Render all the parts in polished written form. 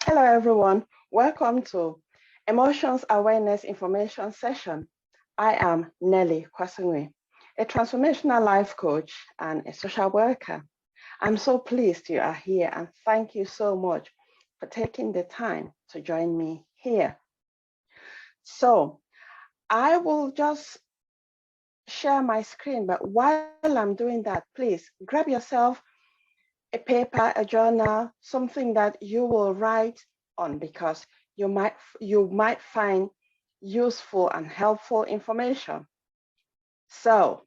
Hello, everyone. Welcome to Emotions Awareness Information Session. I am Nelly Kwasungwe, a transformational life coach and a social worker. I'm so pleased you are here and thank you so much for taking the time to join me here. So I will just share my screen, but while I'm doing that, please grab yourself a paper, a journal, something that you will write on because you might find useful and helpful information. So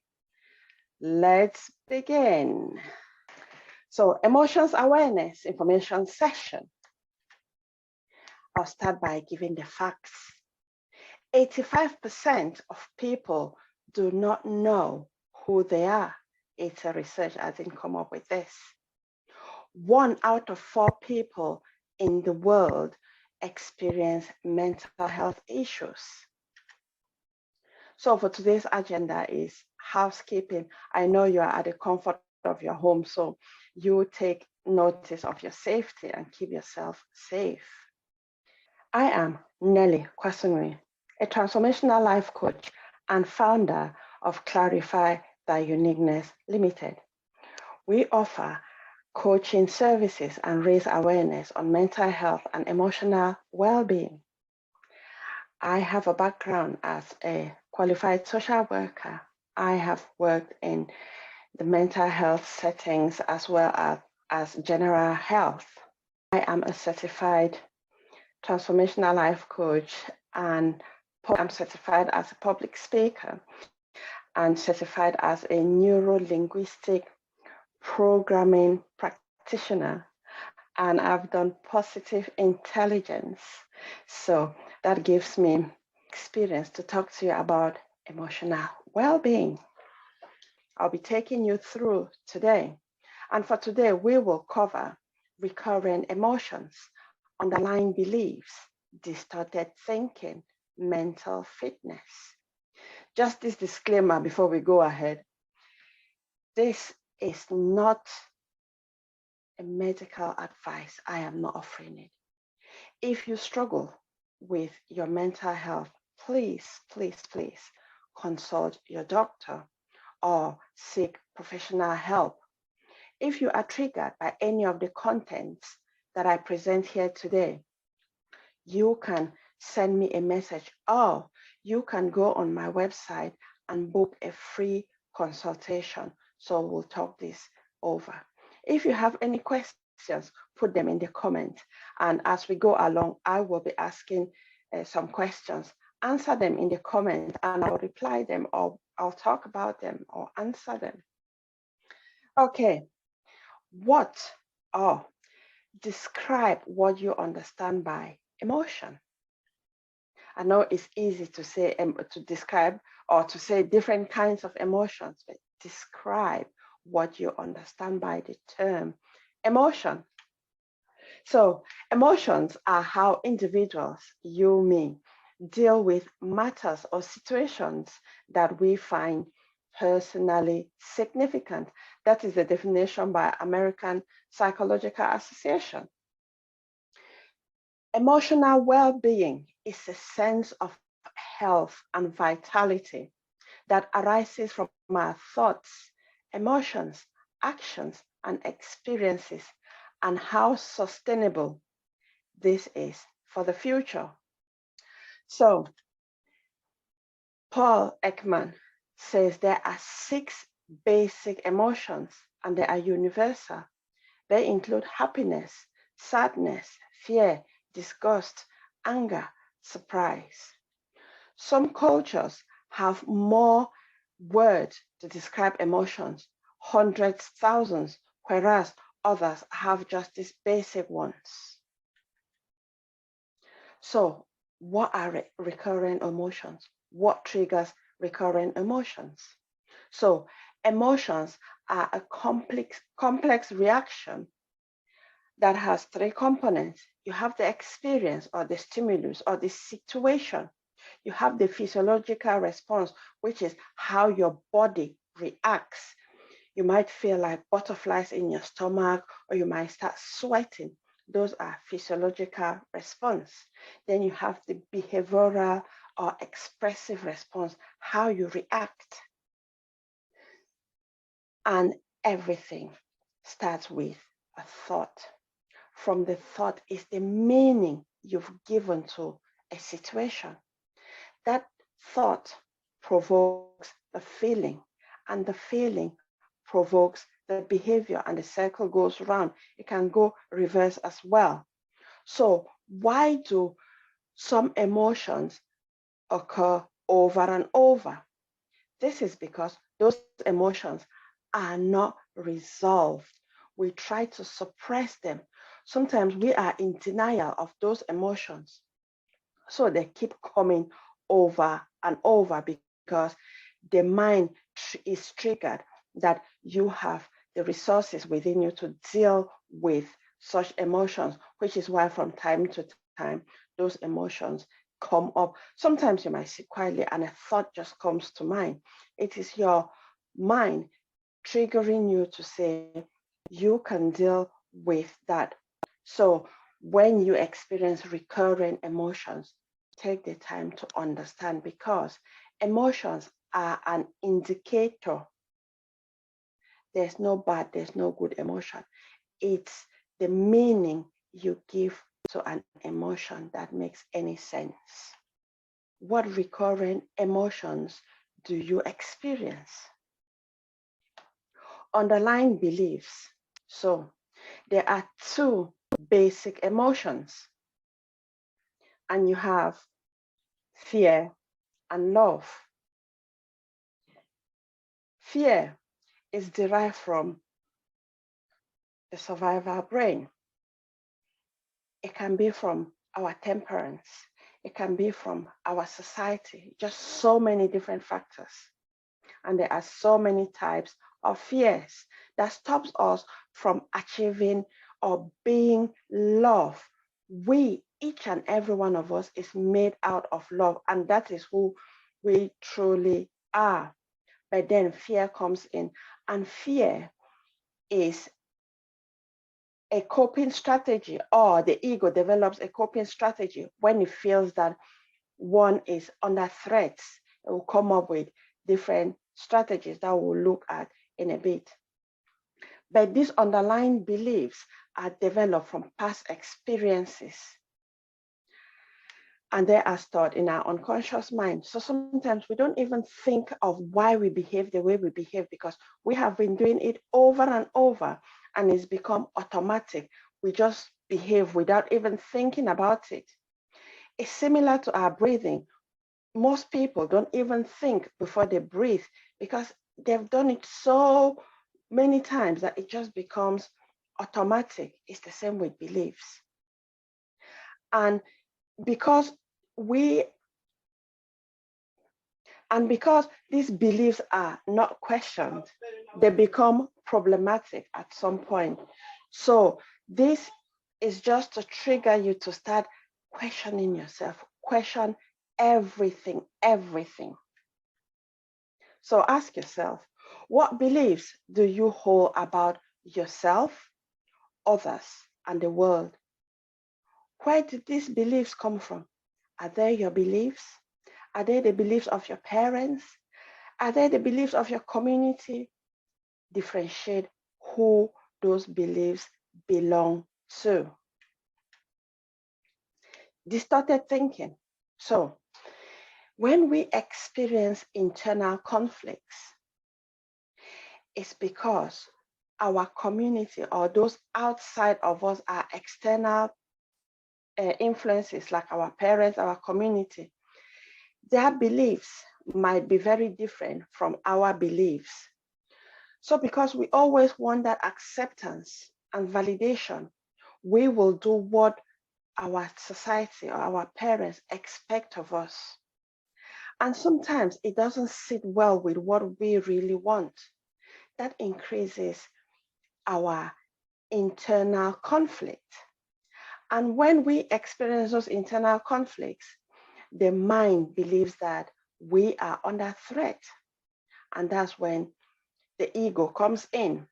let's begin. So emotions awareness information session. I'll start by giving the facts. 85% of people do not know who they are. It's a research, I didn't come up with this. 1 out of 4 people in the world experience mental health issues. So for today's agenda is housekeeping. I know you are at the comfort of your home, so you take notice of your safety and keep yourself safe. I am Nelly Kwasungwe, a transformational life coach and founder of Clarify Thy Uniqueness Limited. We offer coaching services and raise awareness on mental health and emotional well-being. I have a background as a qualified social worker. I have worked in the mental health settings as well as general health. I am a certified transformational life coach and I'm certified as a public speaker and certified as a neuro-linguistic programming practitioner, and I've done positive intelligence. So that gives me experience to talk to you about emotional well-being. I'll be taking you through today. And for today, we will cover recurrent emotions, underlying beliefs, distorted thinking, mental fitness. Just this disclaimer before we go ahead. This is not a medical advice. I am not offering it. If you struggle with your mental health, please consult your doctor or seek professional help. If you are triggered by any of the contents that I present here today, you can send me a message or you can go on my website and book a free consultation. So we'll talk this over. If you have any questions, put them in the comments. And as we go along, I will be asking some questions. Answer them in the comments and I'll reply them or I'll talk about them or answer them. Okay, describe what you understand by emotion. I know it's easy to say, to describe or to say different kinds of emotions, but describe what you understand by the term emotion. So emotions are how individuals, you, me, deal with matters or situations that we find personally significant. That is the definition by American Psychological Association. Emotional well-being is a sense of health and vitality that arises from our thoughts, emotions, actions, and experiences, and how sustainable this is for the future. So, Paul Ekman says there are 6 basic emotions and they are universal. They include happiness, sadness, fear, disgust, anger, surprise. Some cultures have more words to describe emotions, hundreds, thousands, whereas others have just these basic ones. So what are recurrent emotions? What triggers recurrent emotions? So emotions are a complex reaction that has 3 components. You have the experience or the stimulus or the situation. You have the physiological response, which is how your body reacts. You might feel like butterflies in your stomach, or you might start sweating. Those are physiological response. Then you have the behavioral or expressive response, how you react. And everything starts with a thought. From the thought is the meaning you've given to a situation. That thought provokes the feeling, and the feeling provokes the behavior, and the cycle goes round. It can go reverse as well. So why do some emotions occur over and over? This is because those emotions are not resolved. We try to suppress them. Sometimes we are in denial of those emotions. So they keep coming over and over because the mind is triggered that you have the resources within you to deal with such emotions, which is why from time to time those emotions come up. Sometimes you might sit quietly and a thought just comes to mind. It is your mind triggering you to say you can deal with that. So when you experience recurring emotions, take the time to understand, because emotions are an indicator. There's no bad, there's no good emotion. It's the meaning you give to an emotion that makes any sense. What recurrent emotions do you experience? Underlying beliefs. So there are two basic emotions, and you have fear and love. Fear is derived from the survival brain. It can be from our temperance. It can be from our society, just so many different factors. And there are so many types of fears that stops us from achieving or being love. We, each and every one of us, is made out of love, and that is who we truly are. But then fear comes in, and fear is a coping strategy, or the ego develops a coping strategy when it feels that one is under threat. It will come up with different strategies that we'll look at in a bit. But these underlying beliefs are developed from past experiences, and they are stored in our unconscious mind. So sometimes we don't even think of why we behave the way we behave, because we have been doing it over and over, and it's become automatic. We just behave without even thinking about it. It's similar to our breathing. Most people don't even think before they breathe, because they've done it so many times that it just becomes automatic. It's the same with beliefs. And because we because these beliefs are not questioned, they become problematic at some point. So this is just to trigger you to start questioning yourself, question everything, everything. So ask yourself, what beliefs do you hold about yourself, others, and the world? Where did these beliefs come from? Are they your beliefs? Are they the beliefs of your parents? Are they the beliefs of your community? Differentiate who those beliefs belong to. Distorted thinking. So, when we experience internal conflicts, it's because our community or those outside of us, our external influences like our parents, our community, their beliefs might be very different from our beliefs. So because we always want that acceptance and validation, we will do what our society or our parents expect of us. And sometimes it doesn't sit well with what we really want. That increases our internal conflict. And when we experience those internal conflicts, the mind believes that we are under threat. And that's when the ego comes in.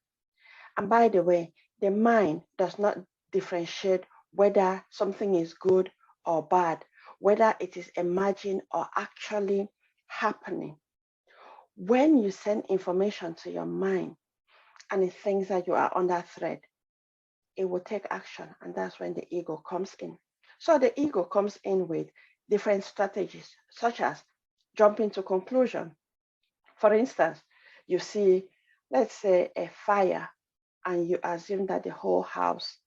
And by the way, the mind does not differentiate whether something is good or bad, whether it is emerging or actually happening. When you send information to your mind and it thinks that you are under threat, it will take action, and that's when the ego comes in. So the ego comes in with different strategies, such as jumping to conclusion. For instance, you see, let's say, a fire, and you assume that the whole house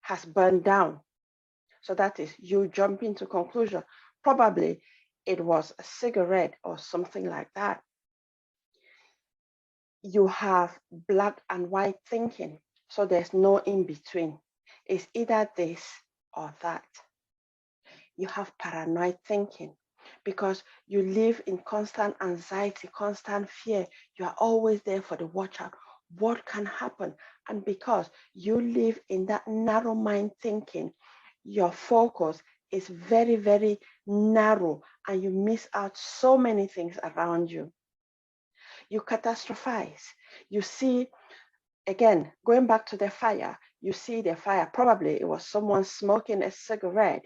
has burned down. So that is you jumping to conclusion. Probably it was a cigarette or something like that. You have black and white thinking. So there's no in between. It's either this or that. You have paranoid thinking because you live in constant anxiety, constant fear. You are always there for the watch out. What can happen? And because you live in that narrow mind thinking, your focus is very, very narrow and you miss out so many things around you. You catastrophize. You see, again, going back to the fire, you see the fire, probably it was someone smoking a cigarette.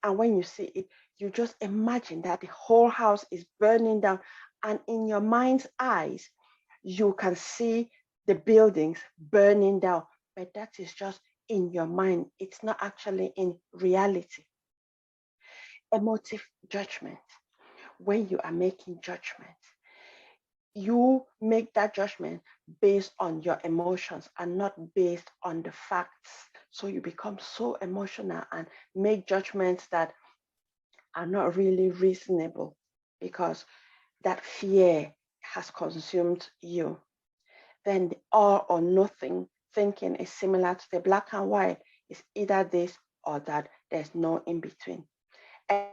And when you see it, you just imagine that the whole house is burning down. And in your mind's eyes, you can see the buildings burning down. But that is just in your mind. It's not actually in reality. Emotive judgment. When you are making judgment, you make that judgment based on your emotions and not based on the facts. So you become so emotional and make judgments that are not really reasonable because that fear has consumed you. Then the all or nothing thinking is similar to the black and white. It's either this or that. There's no in between.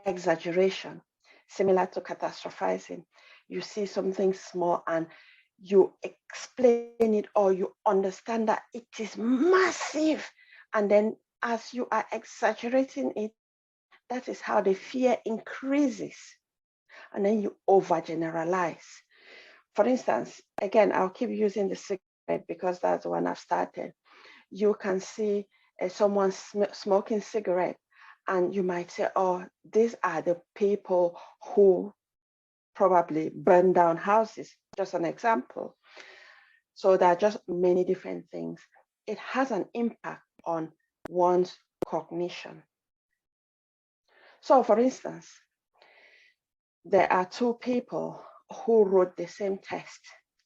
Exaggeration, similar to catastrophizing. You see something small and you explain it or you understand that it is massive. And then as you are exaggerating it, that is how the fear increases. And then you overgeneralize. For instance, again, I'll keep using the cigarette because that's the one I've started. You can see someone smoking cigarette and you might say, oh, these are the people who probably burn down houses, just an example. So there are just many different things. It has an impact on one's cognition. So for instance, there are two people who wrote the same test,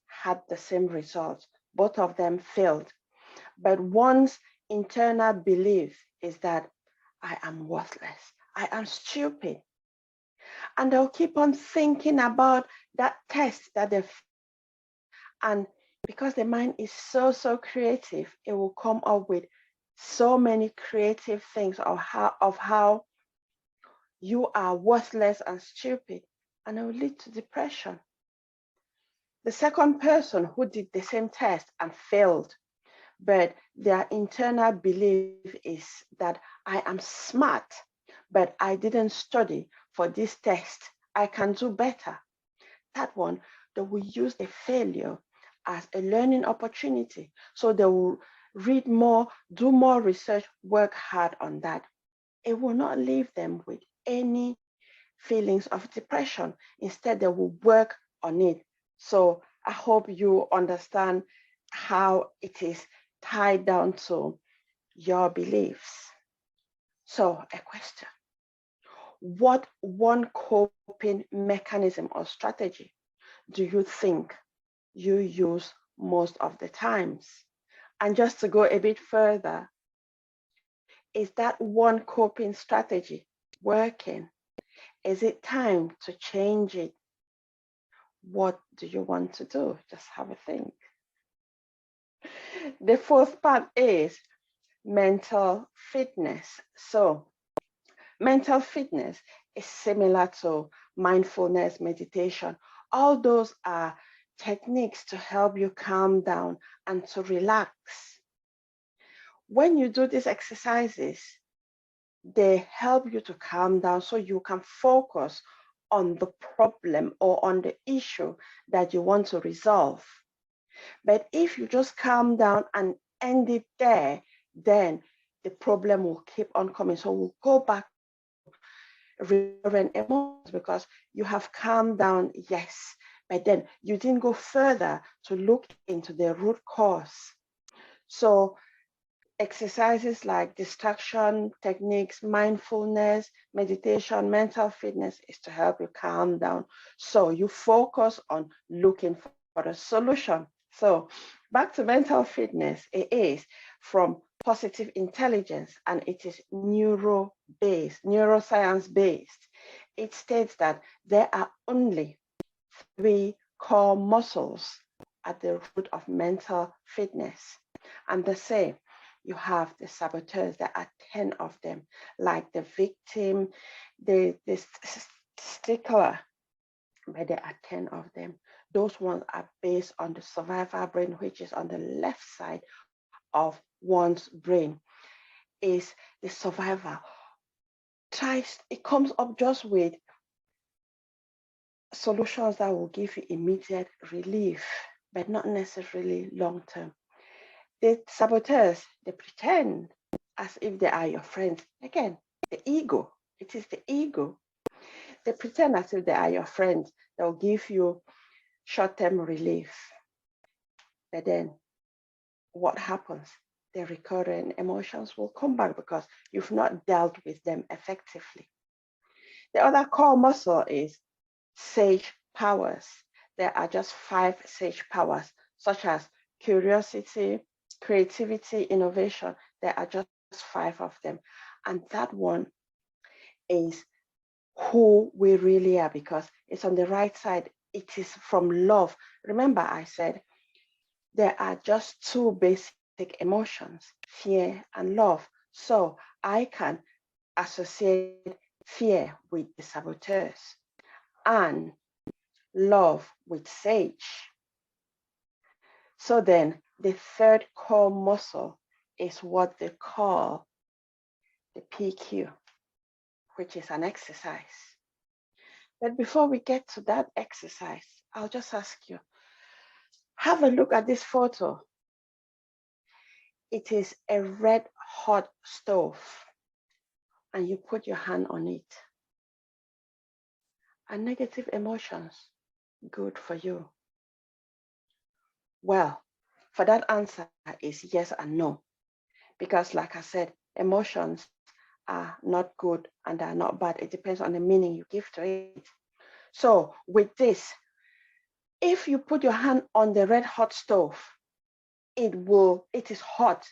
had the same results. Both of them failed. But one's internal belief is that I am worthless. I am stupid. And they'll keep on thinking about that test that they and because the mind is so creative, it will come up with so many creative things of how you are worthless and stupid, and it will lead to depression. The second person who did the same test and failed, but their internal belief is that I am smart, but I didn't study for this test. I can do better. That one, they will use the failure as a learning opportunity. So they will read more, do more research, work hard on that. It will not leave them with any feelings of depression. Instead, they will work on it. So I hope you understand how it is tied down to your beliefs. So a question, what one coping mechanism or strategy do you think you use most of the times? And just to go a bit further, is that one coping strategy working? Is it time to change it? What do you want to do? Just have a think. The fourth part is mental fitness. So mental fitness is similar to mindfulness, meditation. All those are techniques to help you calm down and to relax. When you do these exercises, they help you to calm down so you can focus on the problem or on the issue that you want to resolve. But if you just calm down and end it there, then the problem will keep on coming. So we'll go back to recurrent emotions because you have calmed down, yes, but then you didn't go further to look into the root cause. So exercises like distraction techniques, mindfulness, meditation, mental fitness is to help you calm down. So you focus on looking for a solution. So back to mental fitness, it is from positive intelligence and it is neuro-based, neuroscience-based. It states that there are only 3 core muscles at the root of mental fitness. And they say you have the saboteurs, there are 10 of them, like the victim, the stickler, but there are 10 of them. Those ones are based on the survivor brain, which is on the left side of one's brain. Is the survivor tries, it comes up just with solutions that will give you immediate relief, but not necessarily long term. The saboteurs, they pretend as if they are your friends. Again, the ego. It is the ego. They pretend as if they are your friends. They'll give you short-term relief. But then what happens? The recurrent emotions will come back because you've not dealt with them effectively. The other core muscle is sage powers. There are just 5 sage powers, such as curiosity, creativity, innovation. There are just 5 of them. And that one is who we really are because it's on the right side. It is from love. Remember, I said there are just 2 basic emotions, fear and love. So I can associate fear with the saboteurs and love with sage. So then the 3rd core muscle is what they call the PQ, which is an exercise. But before we get to that exercise, I'll just ask you, have a look at this photo. It is a red hot stove and you put your hand on it. Are negative emotions good for you? Well, for that answer is yes and no. Because like I said, emotions are not good and are not bad. It depends on the meaning you give to it. So with this, if you put your hand on the red hot stove, it is hot.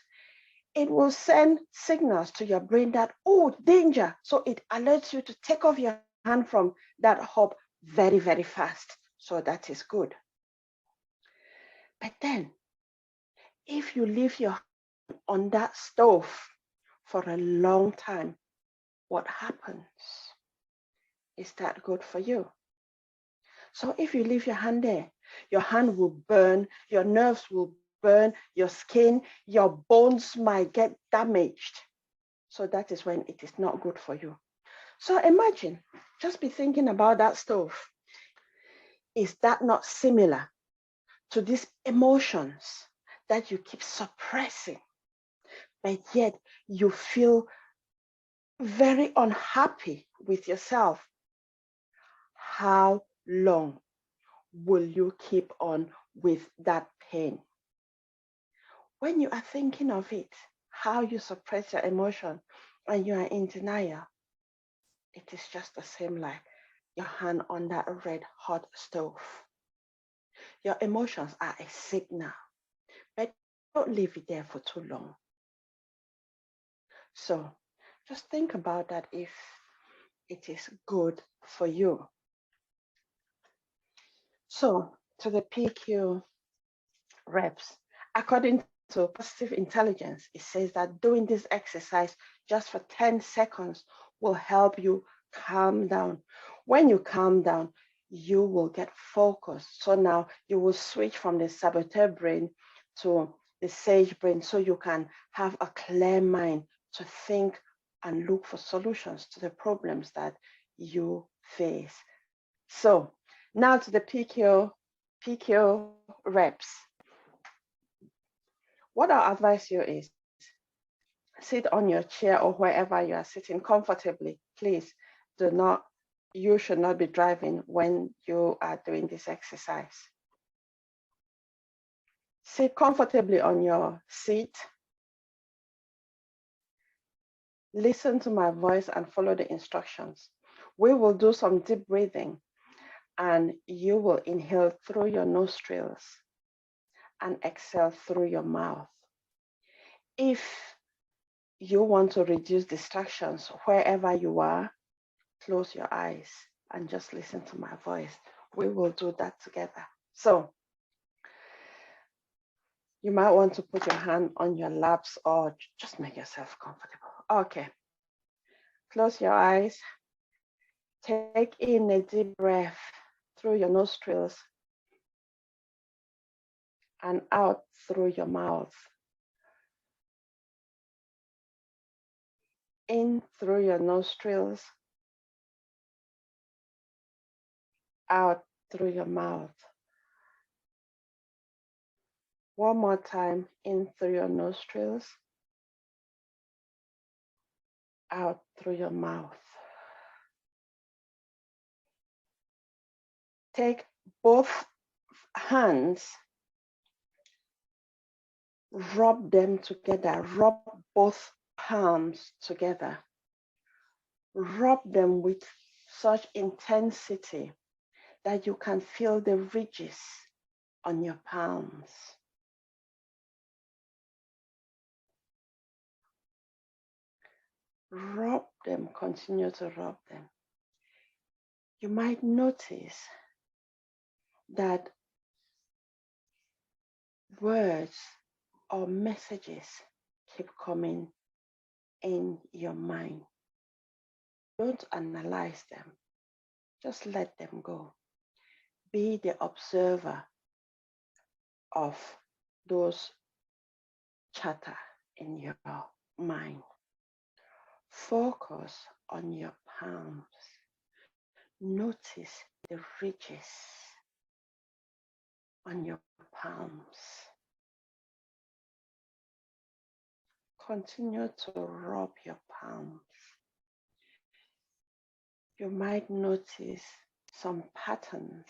It will send signals to your brain that, oh, danger. So it alerts you to take off your hand from that hob very, very fast. So that is good. But then, if you leave your hand on that stove for a long time, what happens? Is that good for you? So if you leave your hand there, your hand will burn, your nerves will burn, your skin, your bones might get damaged. So that is when it is not good for you. So imagine, just be thinking about that stove. Is that not similar to these emotions that you keep suppressing, but yet you feel very unhappy with yourself? How long will you keep on with that pain? When you are thinking of it, how you suppress your emotion and you are in denial, it is just the same like your hand on that red hot stove. Your emotions are a signal, but don't leave it there for too long. So just think about that if it is good for you. So to the PQ reps, according to positive intelligence, it says that doing this exercise just for 10 seconds will help you calm down. When you calm down, you will get focused. So now you will switch from the saboteur brain to the sage brain so you can have a clear mind to think and look for solutions to the problems that you face. So now to the PQ reps. What I'll advise you is Sit on your chair or wherever you are sitting comfortably. Please do not, you should not be driving when you are doing this exercise. Sit comfortably on your seat. Listen to my voice and follow the instructions. We will do some deep breathing, and you will inhale through your nostrils and exhale through your mouth. If you want to reduce distractions wherever you are, close your eyes and just listen to my voice. We will do that together. So you might want to put your hand on your laps or just make yourself comfortable. Okay. Close your eyes. Take in a deep breath through your nostrils and out through your mouth. In through your nostrils, out through your mouth. One more time, in through your nostrils, out through your mouth. Take both hands, rub them together, rub both palms together. Rub them with such intensity that you can feel the ridges on your palms. Rub them, continue to rub them. You might notice that words or messages keep coming in your mind. Don't analyze them, just let them go. Be the observer of those chatter in your mind. Focus on your palms. Notice the ridges on your palms. Continue to rub your palms. You might notice some patterns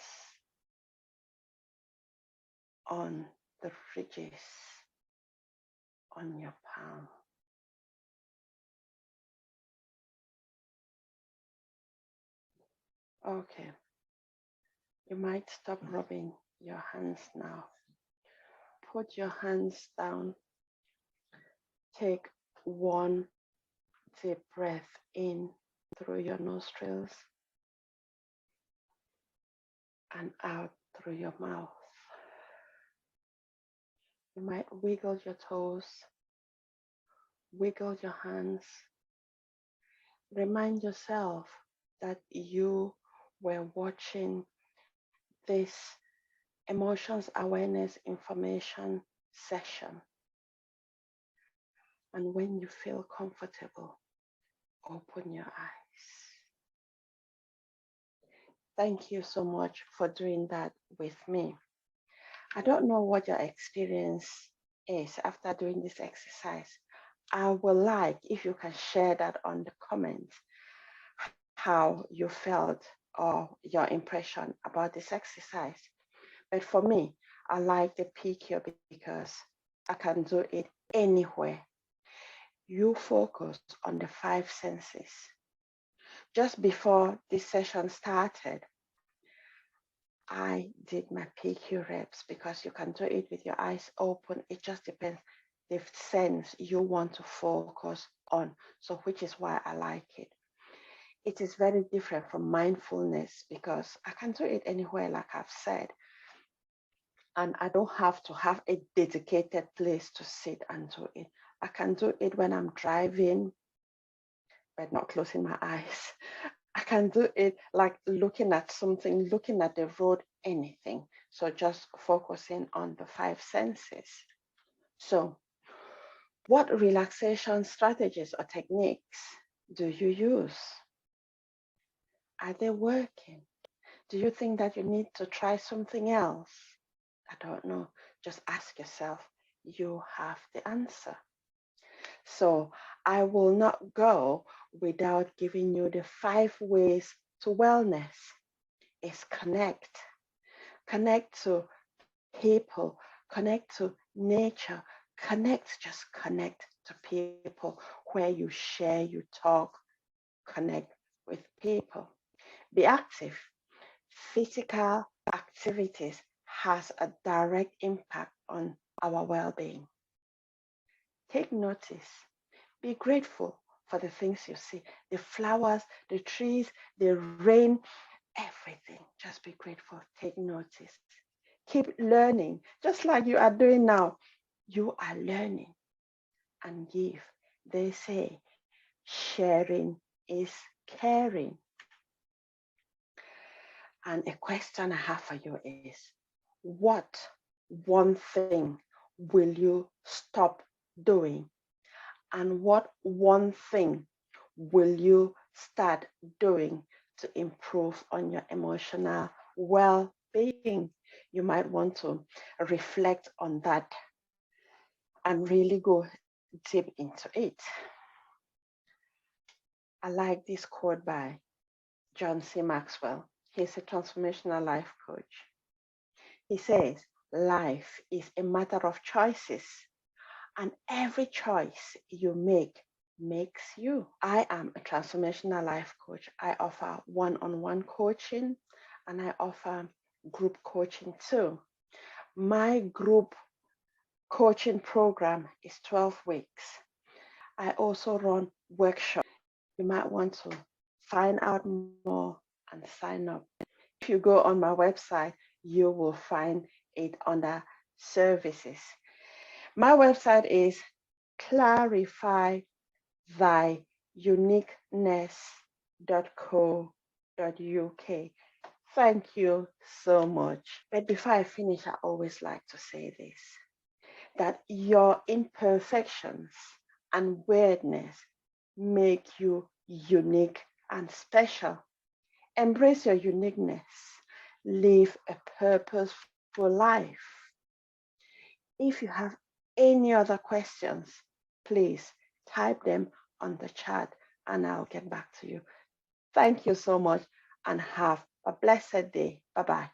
on the ridges on your palm. Okay, you might stop rubbing your hands now. Put your hands down. Take one deep breath in through your nostrils and out through your mouth. You might wiggle your toes, wiggle your hands. Remind yourself that you were watching this emotions awareness information session. And when you feel comfortable, open your eyes. Thank you so much for doing that with me. I don't know what your experience is after doing this exercise. I would like if you can share that on the comments, how you felt or your impression about this exercise. But for me, I like the PQ because I can do it anywhere. You focus on the 5 senses. Just before this session started, I did my PQ reps because you can do it with your eyes open. It just depends the sense you want to focus on. So which is why I like it. It is very different from mindfulness because I can do it anywhere, like I've said. And I don't have to have a dedicated place to sit and do it. I can do it when I'm driving, but not closing my eyes. I can do it like looking at something, looking at the road, anything. So just focusing on the 5 senses. So what relaxation strategies or techniques do you use? Are they working? Do you think that you need to try something else? I don't know. Just ask yourself. You have the answer. So I will not go without giving you the 5 ways to wellness. Is connect. Connect to people, connect to nature, just connect to people where you share, you talk, connect with people. Be active. Physical activities has a direct impact on our well-being. Take notice. Be grateful for the things you see, the flowers, the trees, the rain, everything. Just be grateful. Take notice. Keep learning, just like you are doing now. You are learning and give. They say sharing is caring. And a question I have for you is, what one thing will you stop doing? And what one thing will you start doing to improve on your emotional well-being? You might want to reflect on that and really go deep into it. I like this quote by John C. Maxwell. He's a transformational life coach. He says, life is a matter of choices, and every choice you make makes you. I am a transformational life coach. I offer one-on-one coaching and I offer group coaching too. My group coaching program is 12 weeks. I also run workshops. You might want to find out more and sign up. If you go on my website, you will find it under services. My website is clarifythyuniqueness.co.uk. Thank you so much. But before I finish, I always like to say this, that your imperfections and weirdness make you unique and special. Embrace your uniqueness. Live a purposeful life. If you have any other questions, please type them on the chat and I'll get back to you. Thank you so much and have a blessed day. Bye bye.